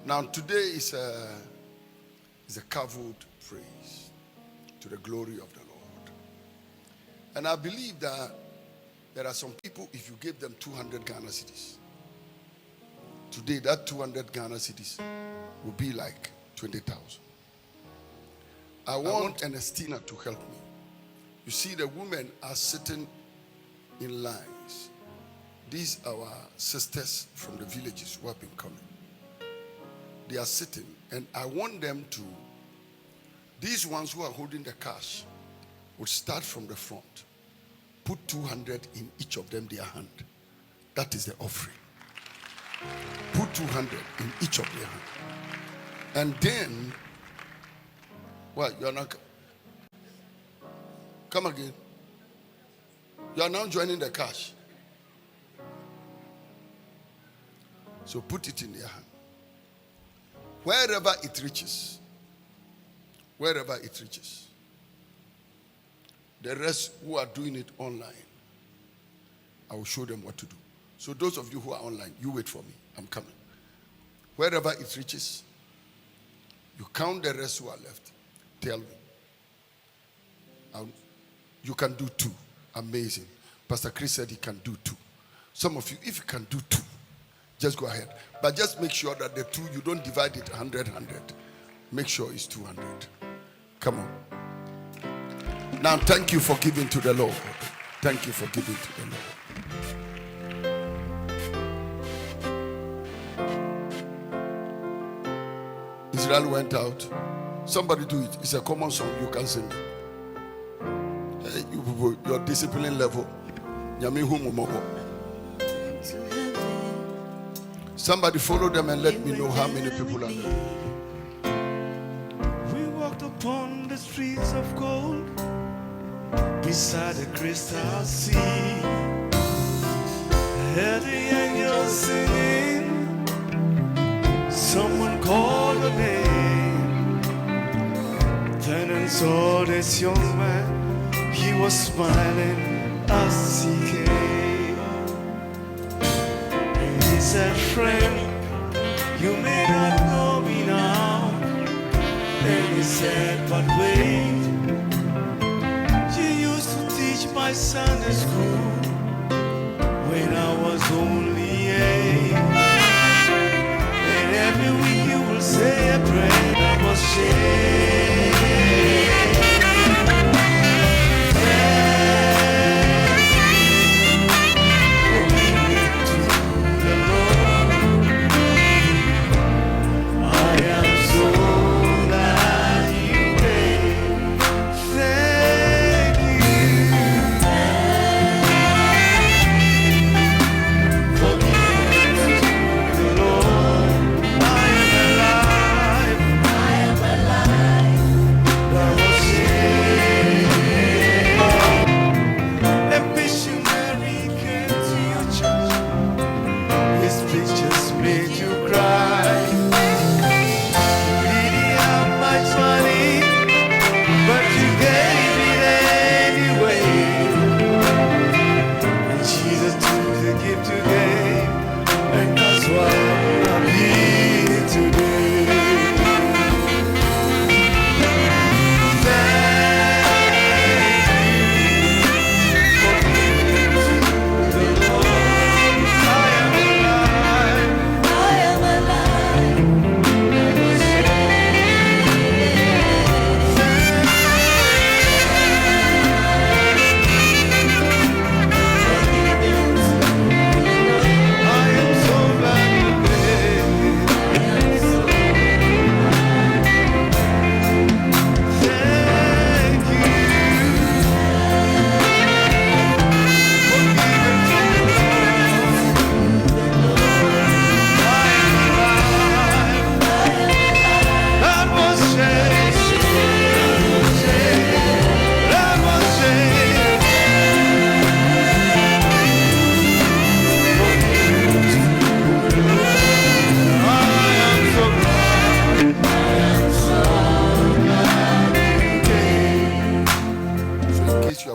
Now today is a covered praise to the glory of the Lord. And I believe that there are some people, if you give them 200 Ghana cedis, today that 200 Ghana cedis will be like 20,000. I want Ernestina to help me. You see, the women are sitting in lines. These are our sisters from the villages who have been coming. They are sitting, and I want them to, these ones who are holding the cash would start from the front. Put 200 in each of them their hand. That is the offering. Put 200 in each of their hand. And then, what? You're not. Come again. You are now joining the cash. So put it in their hand. Wherever it reaches. Wherever it reaches. The rest who are doing it online, I will show them what to do. So those of you who are online, you wait for me. I'm coming. Wherever it reaches, you count the rest who are left. Tell me. You can do 2. Amazing. Pastor Chris said he can do 2. Some of you, if you can do 2, just go ahead. But just make sure that the 2, you don't divide it 100. Make sure it's 200. Come on. Now, thank you for giving to the Lord. Thank you for giving to the Lord. Israel went out. Somebody do it. It's a common song. You can sing it. Hey, your discipline level. Somebody follow them and let me know how many people are there. We walked upon the streets of gold, beside the crystal sea. I heard the angels singing. Someone called your name. Then I saw this young man. He was smiling as he came. And he said, friend, you may not know me now. And he said, but wait, you used to teach my Sunday school when I was only 8. And every week you will say a prayer that was shared.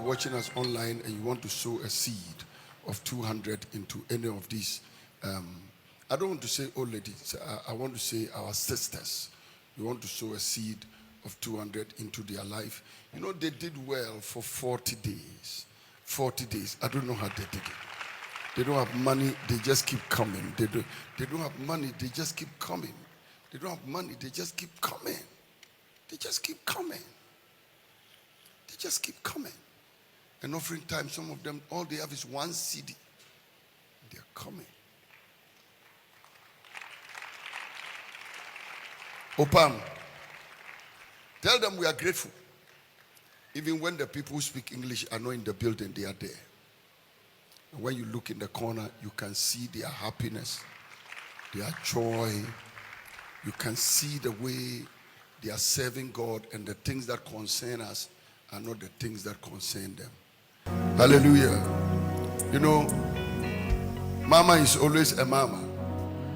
Watching us online and you want to sow a seed of 200 into any of these I don't want to say old ladies. I want to say our sisters. We want to sow a seed of 200 into their life. You know, they did well for 40 days. 40 days. I don't know how they did it. They don't have money. They just keep coming. They don't have money. They just keep coming. They don't have money. They just keep coming. They just keep coming. They just keep coming. And offering time, some of them, all they have is one CD. They're coming. Opam, tell them we are grateful. Even when the people who speak English are not in the building, they are there. And when you look in the corner, you can see their happiness, their joy. You can see the way they are serving God, and the things that concern us are not the things that concern them. Hallelujah. You know, mama is always a mama.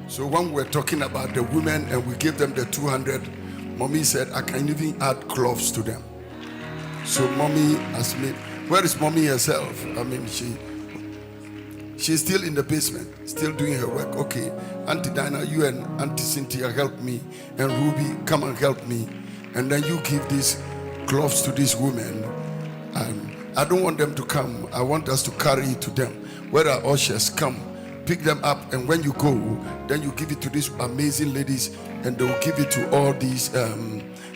So when we're talking about the women and we gave them the 200, mommy said, I can even add cloths to them. So mommy has made, where is mommy herself? I mean, she's still in the basement, still doing her work. Okay, Auntie Dinah, you and Auntie Cynthia help me, and Ruby, come and help me. And then you give these cloths to these women. And I don't want them to come. I want us to carry it to them. Where are ushers? Come. Pick them up, and when you go, then you give it to these amazing ladies, and they will give it to all these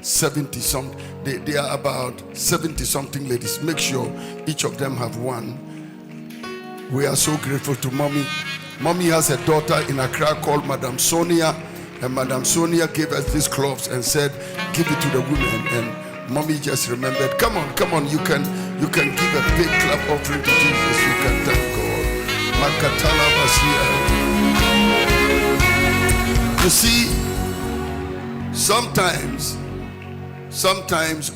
70 some. They are about 70 something ladies. Make sure each of them have one. We are so grateful to mommy. Mommy has a daughter in Accra called Madam Sonia, and Madam Sonia gave us these cloths and said, give it to the women. And mommy just remembered. Come on, you can give a big clap offering to Jesus. You can thank God. Makatala was here. You see, sometimes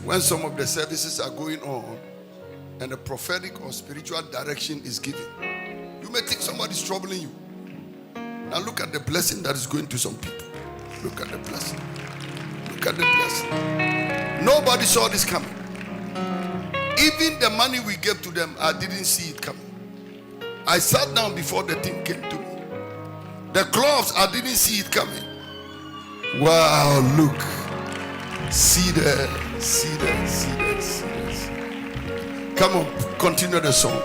when some of the services are going on and a prophetic or spiritual direction is given, you may think somebody's troubling you. Now look at the blessing that is going to some people. Look at the blessing. Look at the blessing. Nobody saw this coming. Even the money we gave to them, I didn't see it coming. I sat down before the thing came to me. The cloths, I didn't see it coming. Wow, look. See there. Come on, continue the song.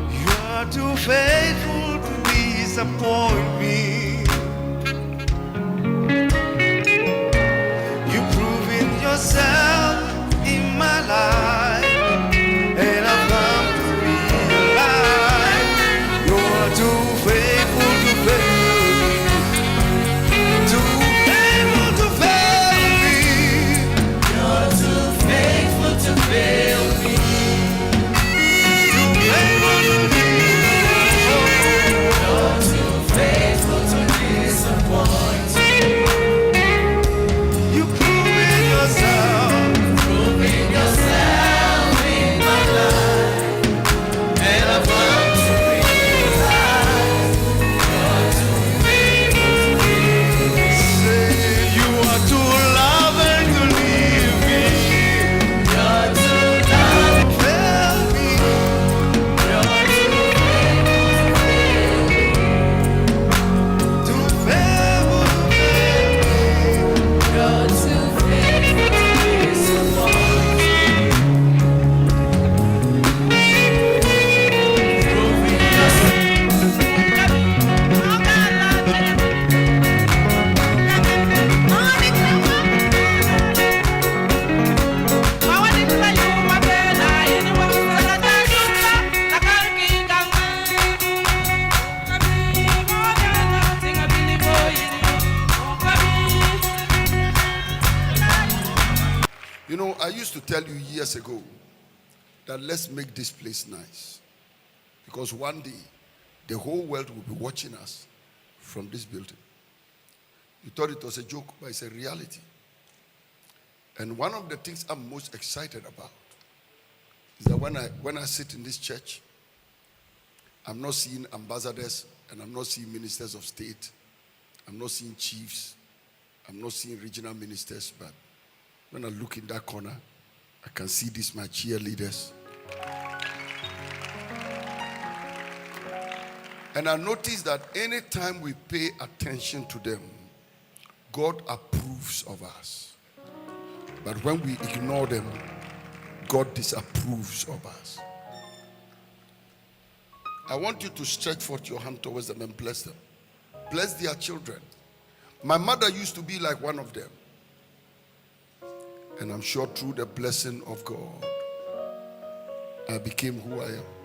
You are too faithful to disappoint me. You've proven yourself in my life, and I've come to realize you are too faithful to fail me. Too faithful to fail me. You're too faithful to fail me. Too faithful to disappoint. You're too faithful to disappoint. You prove yourself. You know, I used to tell you years ago that let's make this place nice. Because one day, the whole world will be watching us from this building. You thought it was a joke, but it's a reality. And one of the things I'm most excited about is that when I sit in this church, I'm not seeing ambassadors and I'm not seeing ministers of state. I'm not seeing chiefs. I'm not seeing regional ministers, but when I look in that corner, I can see these my cheerleaders. And I noticed that anytime we pay attention to them, God approves of us. But when we ignore them, God disapproves of us. I want you to stretch forth your hand towards them and bless them. Bless their children. My mother used to be like one of them. And I'm sure through the blessing of God, I became who I am.